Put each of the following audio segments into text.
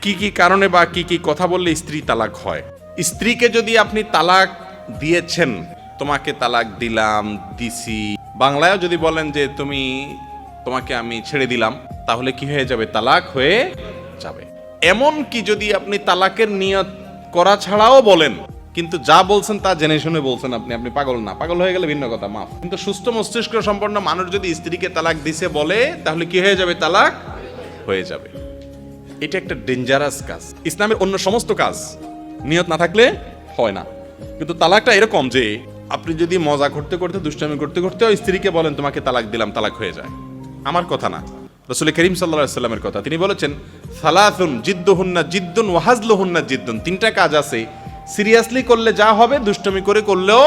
কি কি কারণে বা কি কি কথা বললে স্ত্রী তালাক হয়? স্ত্রীকে যদি আপনি তালাক দিয়েছেন, তোমাকে তালাক দিলাম, দিছি, বাংলায়ও যদি বলেন যে তোমাকে আমি ছেড়ে দিলাম, তাহলে কি হয়ে যাবে? তালাক হয়ে যাবে। এমন কি যদি আপনি তালাকের নিয়ত করা ছাড়াও বলেন, কিন্তু যা বলছেন তা জেনে শুনে বলছেন, আপনি পাগল না, পাগল হয়ে গেলে ভিন্ন কথা, মাফ। কিন্তু সুস্থ মস্তিষ্ক সম্পন্ন মানুষ যদি স্ত্রীকে তালাক দিছে বলে, তাহলে কি হয়ে যাবে? তালাক হয়ে যাবে। এটা একটা ডেঞ্জারাস কাজ। ইসলামের অন্য সমস্ত কাজ নিয়ত না থাকলে হয় না, কিন্তু তালাকটা এরকম যে আপনি যদি মজা করতে করতে, দুষ্টামি করতে করতে স্ত্রীকে বলেন তোমাকে তালাক দিলাম, তালাক হয়ে যায়। আমার কথা না, রাসূল করিম সাল্লাল্লাহু আলাইহি সাল্লামের কথা। তিনি বলেছেন, সালাসুন জিদ্দুহুন্না জিদ্দুন ওয়া হাজলুহুন্না জিদ্দুন। তিনটা কাজ আছে, সিরিয়াসলি করলে যা হবে, দুষ্টমি করে করলেও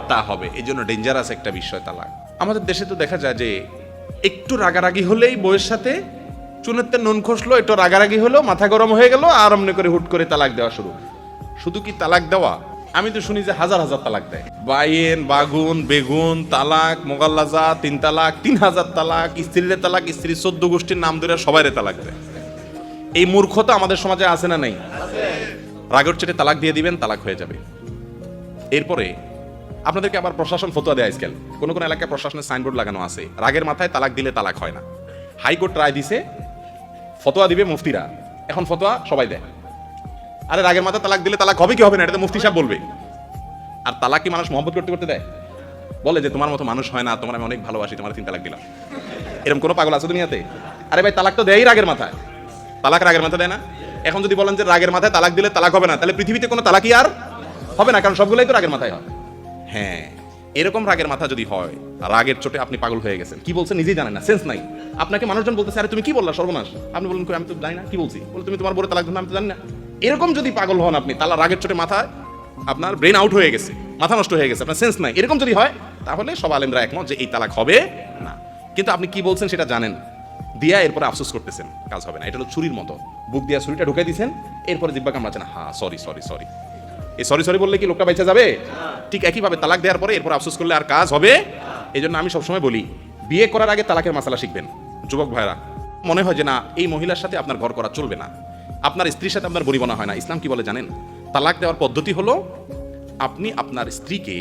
তা হবে। এই জন্য ডেঞ্জারাস একটা বিষয় তালাক। আমাদের দেশে তো দেখা যায় যে একটু রাগারাগি হলেই বউয়ের সাথে চুনেতে নুন খসলো, একটু রাগারাগি হলো, মাথা গরম হয়ে গেল, আর অমনি করে হুট করে তালাক দেওয়া শুরু। শুধু কি তালাক দেওয়া, আমি তো শুনি যে হাজার হাজার তালাক দেয়। বাইন, বাগুন, বেগুন, তালাক, মোগাল্লাজা, 3 তালাক, 3000 তালাক, স্ত্রীর তালাক, স্ত্রী 14 গোষ্ঠীর নাম ধরে সবাইরে তালাক দেয়। এই মূর্খতা আমাদের সমাজে আছে না নাই? রাগের চেটে তালাক দিয়ে দিবেন, তালাক হয়ে যাবে। এরপরে আপনাদেরকে আবার প্রশাসন ফতোয়া দেয় আজকাল। কোন কোন এলাকায় প্রশাসনের সাইনবোর্ড লাগানো আছে, রাগের মাথায় তালাক দিলে তালাক হয় না। হাইকোর্ট রায় দিছে, ফতোয়া দিবে মুফতিরা, এখন ফতোয়া সবাই দেয়। আরে রাগের মাথায় তালাক দিলে তালাক হবে কি হবে না, এটা তো মুফতি সাহেব বলবে। আর তালাক কি মানুষ মহব্বত করতে করতে দেয়? বলে যে তোমার মতো মানুষ হয় না, তোমার আমি অনেক ভালোবাসি, তোমার 3 তালাক দিলাম। এরকম কোনো পাগল আছে দুনিয়াতে? আরে ভাই, তালাক তো দেয়ই রাগের মাথায়। তালাক রাগের মাথায় দেয় না? এখন যদি বলেন যে রাগের মাথায় তালাক দিলে তালাক হবে না, তাহলে পৃথিবীতে কোনো তালাকই আর হবে না, কারণ সবগুলোই তো রাগের মাথায় হয়। হ্যাঁ, এরকম রাগের মাথা যদি হয়, রাগের চোটে আপনি পাগল হয়ে গেছেন, কি বলছেন নিজেই জানেন না, সেন্স নাই। আপনাকে মানুষজন বলতেছে, আরে তুমি কি বললা, সর্বনাশ। আপনি বলেন, আমি তো জানি না কি বলছি। বলে, তুমি তোমার বড় তালাক দিলাম, আমি তো জানি না। এরকম যদি পাগল হন আপনি, তাহলে রাগের চোটে মাথা, আপনার ব্রেন আউট হয়ে গেছে, মাথা নষ্ট হয়ে গেছে, আপনার সেন্স নাই। এরকম যদি হয়, তাহলে সব আলেমরা একমত যে এই তালাক হবে না। কিন্তু আপনি কি বলছেন সেটা জানেন, দিয়া এরপরে আফসোস করতেছেন, কাজ হবে না। এটা হলো ছুরির মতো, বুক দিয়া ছুরিটা ঢুকাই দিয়েছেন, এরপরে জিব্বা কামড়াচ্ছেন, হ্যাঁ সরি সরি সরি। এই সরি সরি বললে কি লোকটা বেঁচে যাবে? ঠিক একইভাবে তালাক দেওয়ার পরে এরপর আফসোস করলে আর কাজ হবে? এই জন্য আমি সবসময় বলি, বিয়ে করার আগে তালাকের মাসালা শিখবেন। যুবক ভাইরা, মনে হয় যে না, এই মহিলার সাথে আপনার ঘর করা চলবে না, আপনার স্ত্রীর সাথে আপনার বনিবনা হয় না, ইসলাম কি বলে জানেন? তালাক দেওয়ার পদ্ধতি হলো, আপনি আপনার স্ত্রীকে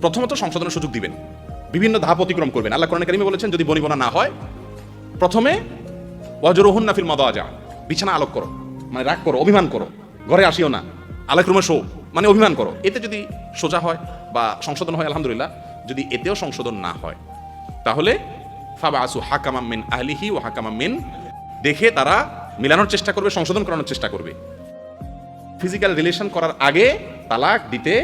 প্রথমত সংশোধনের সুযোগ দিবেন, বিভিন্ন ধাপ অতিক্রম করবেন। আল্লাহ কোরআনে কারিমে বলেছেন, যদি বনিবনা না হয়, প্রথমে ওয়াজরুহুন্না ফিল মাদাজা, বিছানা আলোক করো, মানে রাগ করো, অভিমান করো, ঘরে আসিও না, আলাক রুমে শো, মানে অভিমান করো। এতে যদি সোজা হয় বা সংশোধন হয় আলহামদুলিল্লাহ। যদি এতেও সংশোধন না হয়, তাহলে ফাবাসু হাকামাম মিন আহলিহি ওয়া হাকামাম মিন, দেখে তারা মিলানোর চেষ্টা করবে, সংশোধন করানোর চেষ্টা করবে। ফিজিক্যাল রিলেশন করার আগে তালাক দিতে